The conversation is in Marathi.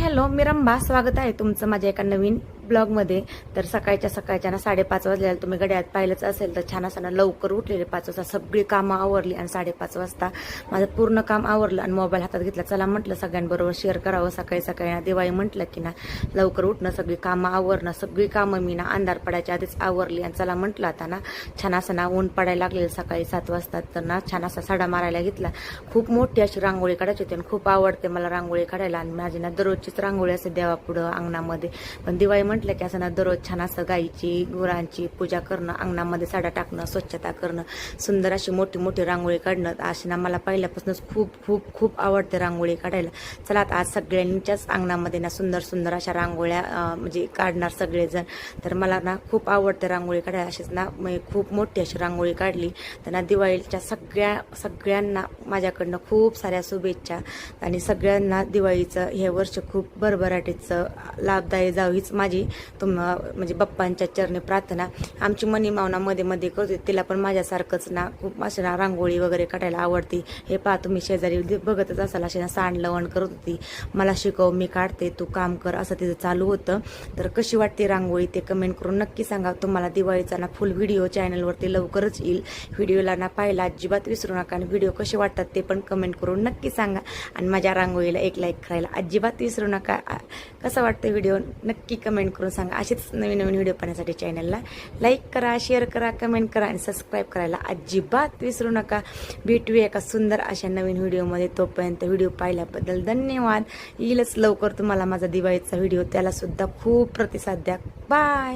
हॅलो, मी रंभा. स्वागत आहे तुमचं माझ्या एका नवीन ब्लॉगमध्ये. तर सकाळच्या ना 5:30 वाजलेला तुम्ही घड्याळात पाहिलंच असेल. तर छान असं ना लवकर उठलेले 5 वाजता सगळी कामं आवरली आणि 5:30 वाजता माझं पूर्ण काम आवरलं आणि मोबाईल हातात घेतला. चला म्हटलं सगळ्यांबरोबर शेअर करावं. सकाळी सकाळी ना दिवाळी म्हटलं की ना लवकर उठणं, सगळी कामं आवरणं, सगळी कामं मी ना अंधार पडायच्या आधीच आवरली. आणि चला म्हटलं आता ना छान असं ना ऊन पडायला लागलेलं सकाळी 7 वाजता. तर ना छान असा सडा मारायला घेतला. खूप मोठी अशी रांगोळी काढायची होती आणि खूप आवडते मला रांगोळी काढायला. आणि माझी ना दररोजचीच रांगोळी असते देवापुढं अंगणामध्ये. पण दिवाळी म्हटलं की असं ना दररोज छान असं गाईची गुरांची पूजा करणं, अंगणामध्ये सडा टाकणं, स्वच्छता करणं, सुंदर अशी मोठी मोठी रांगोळी काढणं अशी ना मला पहिल्यापासूनच खूप खूप खूप आवडते रांगोळी काढायला. चला आता आज सगळ्यांच्याच अंगणामध्ये ना सुंदर सुंदर अशा रांगोळ्या म्हणजे काढणार सगळेजण. तर मला ना खूप आवडते रांगोळी काढायला. अशीच ना मी खूप मोठी अशी रांगोळी काढली. त्यांना दिवाळीच्या सगळ्यांना माझ्याकडनं खूप साऱ्या शुभेच्छा. आणि सगळ्यांना दिवाळीचं हे वर्ष खूप भरभराटीचं लाभदायी जावं हीच माझी म्हणजे बाप्पांच्या चरणी प्रार्थना. आमची मनी मावना मध्ये मध्ये करते, तिला पण माझ्यासारखंच ना खूप अशी ना रांगोळी वगैरे काढायला आवडती. हे पहा तुम्ही शेजारी बघतच असाल, अशी ना सांड लवण करत होती. मला शिकव, मी काढते, तू काम कर, असं तिचं चालू होतं. तर कशी वाटते रांगोळी ते कमेंट करून नक्की सांगा. तुम्हाला दिवाळीचा ना फुल व्हिडिओ चॅनलवरती लवकरच येईल. व्हिडिओला ना पाहायला अजिबात विसरू नका आणि व्हिडिओ कसे वाटतात ते पण कमेंट करून नक्की सांगा. आणि माझ्या रांगोळीला एक लाईक करायला अजिबात विसरू नका. कसं वाटतं व्हिडिओ नक्की कमेंट करून सांगा. असेच नवीन नवीन व्हिडिओ पाहण्यासाठी चॅनलला लाईक करा, शेअर करा, कमेंट करा आणि सबस्क्राईब करायला अजिबात विसरू नका. भेटूया एका सुंदर अशा नवीन व्हिडिओमध्ये. तोपर्यंत व्हिडिओ पाहिल्याबद्दल धन्यवाद. येईलच लवकर तुम्हाला माझा दिवाळीचा व्हिडिओ, त्याला सुद्धा खूप प्रतिसाद द्या. बाय.